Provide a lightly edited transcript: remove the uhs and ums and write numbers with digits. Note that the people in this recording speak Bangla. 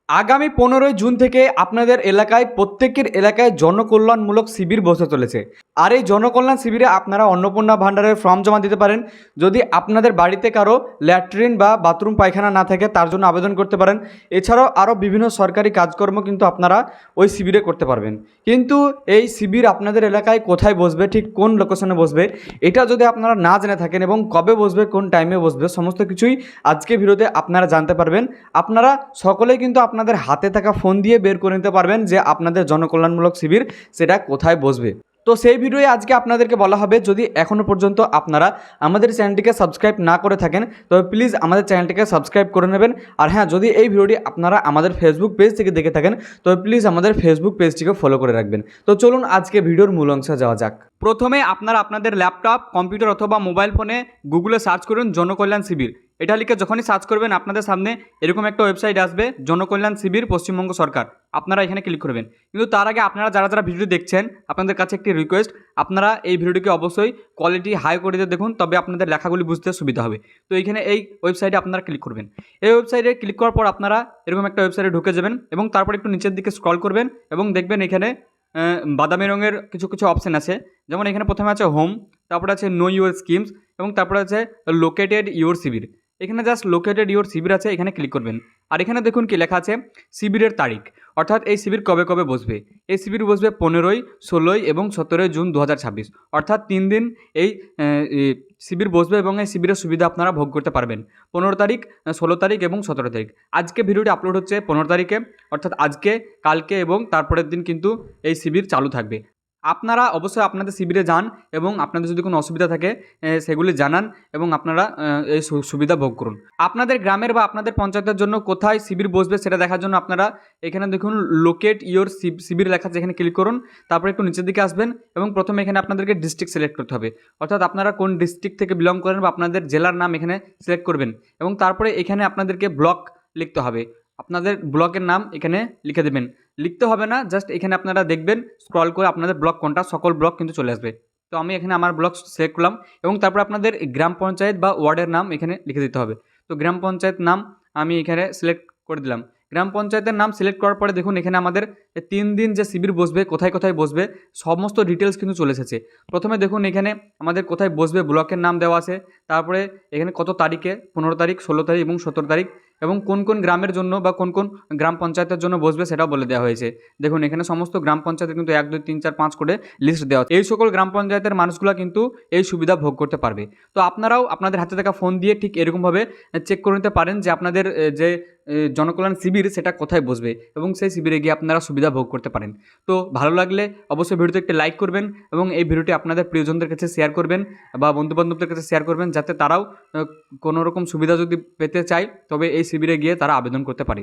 আগামী 15ই জুন থেকে আপনাদের এলাকায় প্রত্যেকের এলাকায় জনকল্যাণমূলক শিবির বসতে চলেছে। আর এই জনকল্যাণ শিবিরে আপনারা অন্নপূর্ণা ভাণ্ডারের ফর্ম জমা দিতে পারেন। যদি আপনাদের বাড়িতে কারো ল্যাট্রিন বা বাথরুম পায়খানা না থাকে তার জন্য আবেদন করতে পারেন। এছাড়াও আরও বিভিন্ন সরকারি কাজকর্ম কিন্তু আপনারা ওই শিবিরে করতে পারবেন। কিন্তু এই শিবির আপনাদের এলাকায় কোথায় বসবে, ঠিক কোন লোকেশনে বসবে, এটা যদি আপনারা না জেনে থাকেন এবং কবে বসবে, কোন টাইমে বসবে, সমস্ত কিছুই আজকে ভিডিওতে আপনারা জানতে পারবেন। আপনারা সকলেই কিন্তু আপনাদের হাতে থাকা ফোন দিয়ে বের করে নিতে পারবেন যে আপনাদের জনকল্যাণমূলক শিবির সেটা কোথায় বসবে। তো সেই ভিডিওয়ে আজকে আপনাদেরকে বলা হবে, যদি এখনও পর্যন্ত আপনারা আমাদের চ্যানেলটিকে সাবস্ক্রাইব না করে থাকেন তবে প্লিজ আমাদের চ্যানেলটিকে সাবস্ক্রাইব করে নেবেন। আর হ্যাঁ, যদি এই ভিডিওটি আপনারা আমাদের ফেসবুক পেজ থেকে দেখে থাকেন তবে প্লিজ আমাদের ফেসবুক পেজটিকে ফলো করে রাখবেন। তো চলুন আজকে ভিডিওর মূল অংশে যাওয়া যাক। প্রথমে আপনারা আপনাদের ল্যাপটপ, কম্পিউটার অথবা মোবাইল ফোনে গুগলে সার্চ করুন জনকল্যাণ শিবির। এটা লিখে যখনই সার্চ করবেন আপনাদের সামনে এরকম একটা ওয়েবসাইট আসবে, জনকল্যাণ শিবির পশ্চিমবঙ্গ সরকার। আপনারা এখানে ক্লিক করবেন। কিন্তু তার আগে আপনারা যারা যারা ভিডিও দেখছেন আপনাদের কাছে একটি রিকোয়েস্ট, আপনারা এই ভিডিওটিকে অবশ্যই কোয়ালিটি হাই করে দিয়ে দেখুন, তবে আপনাদের লেখাগুলি বুঝতে সুবিধা হবে। তো এইখানে এই ওয়েবসাইটে আপনারা ক্লিক করবেন। এই ওয়েবসাইটে ক্লিক করার পর আপনারা এরকম একটা ওয়েবসাইটে ঢুকে যাবেন এবং তারপর একটু নিচের দিকে স্ক্রল করবেন এবং দেখবেন এখানে বাদামি রঙের কিছু কিছু অপশান আছে। যেমন এখানে প্রথমে আছে হোম, তারপরে আছে নো ইউর স্কিমস এবং তারপরে আছে লোকেটেড ইউর শিবির। এখানে জাস্ট লোকেটেড ইউর শিবির আছে, এখানে ক্লিক করবেন। আর এখানে দেখুন কি লেখা আছে, শিবিরের তারিখ, অর্থাৎ এই শিবির কবে কবে বসবে। এই শিবির বসবে 15ই, 16ই এবং 17ই জুন 2026, অর্থাৎ 3 দিন এই শিবির বসবে এবং এই শিবিরের সুবিধা আপনারা ভোগ করতে পারবেন 15 তারিখ, 16 তারিখ এবং 17 তারিখ। আজকে ভিডিওটি আপলোড হচ্ছে 15 তারিখে, অর্থাৎ আজকে, কালকে এবং তারপরের দিন কিন্তু এই শিবির চালু থাকবে। আপনারা অবশ্যই আপনাদের শিবিরে যান এবং আপনাদের যদি কোনো অসুবিধা থাকে সেগুলি জানান এবং আপনারা এই সুবিধা ভোগ করুন। আপনাদের গ্রামের বা আপনাদের পঞ্চায়েতের জন্য কোথায় শিবির বসবে সেটা দেখার জন্য আপনারা এখানে দেখুন লোকেট ইয়োর শিবির লেখা আছে, এখানে ক্লিক করুন। তারপরে একটু নিচের দিকে আসবেন এবং প্রথমে এখানে আপনাদেরকে ডিস্ট্রিক্ট সিলেক্ট করতে হবে, অর্থাৎ আপনারা কোন ডিস্ট্রিক্ট থেকে বিলং করেন বা আপনাদের জেলার নাম এখানে সিলেক্ট করবেন এবং তারপরে এখানে আপনাদেরকে ব্লক লিখতে হবে। আপনাদের ব্লকের নাম এখানে লিখে দেবেন। লিখতে হবে না, জাস্ট এখানে আপনারা দেখবেন স্ক্রল করে আপনাদের ব্লক কোনটা, সকল ব্লক কিন্তু চলে আসবে। তো আমি এখানে আমার ব্লক সিলেক্ট করলাম এবং তারপর আপনাদের গ্রাম পঞ্চায়েত বা ওয়ার্ডের নাম এখানে লিখে দিতে হবে। তো গ্রাম পঞ্চায়েত নাম আমি এখানে সিলেক্ট করে দিলাম। গ্রাম পঞ্চায়েতের নাম সিলেক্ট করার পরে দেখুন এখানে আমাদের 3 দিন যে শিবির বসবে, কোথায় কোথায় বসবে সমস্ত ডিটেলস কিন্তু চলে এসেছে। প্রথমে দেখুন এখানে আমাদের কোথায় বসবে ব্লকের নাম দেওয়া আছে, তারপরে এখানে কত তারিখে, 15 তারিখ, 16 তারিখ এবং 17 তারিখ, এবং কোন কোন গ্রামের জন্য বা কোন কোন গ্রাম পঞ্চায়েতের জন্য বসবে সেটাও বলে দেওয়া হয়েছে। দেখুন এখানে সমস্ত গ্রাম পঞ্চায়েতের কিন্তু 1, 2, 3, 4, 5 করে লিস্ট দেওয়া আছে। এই সকল গ্রাম পঞ্চায়েতের মানুষগুলো কিন্তু এই সুবিধা ভোগ করতে পারবে। তো আপনারাও আপনাদের হাতে থাকা ফোন দিয়ে ঠিক এরকমভাবে চেক করে নিতে পারেন যে আপনাদের যে জনকল্যাণ শিবির সেটা কোথায় বসবে এবং সেই শিবিরে গিয়ে আপনারা সুবিধা ভোগ করতে পারেন। তো ভালো লাগলে অবশ্যই ভিডিওতে একটি লাইক করবেন এবং এই ভিডিওটি আপনাদের প্রিয়জনদের কাছে শেয়ার করবেন বা বন্ধুবান্ধবদের কাছে শেয়ার করবেন, যাতে তারাও কোনো রকম সুবিধা যদি পেতে চায় তবে এই শিবিরে গিয়ে তারা আবেদন করতে পারে।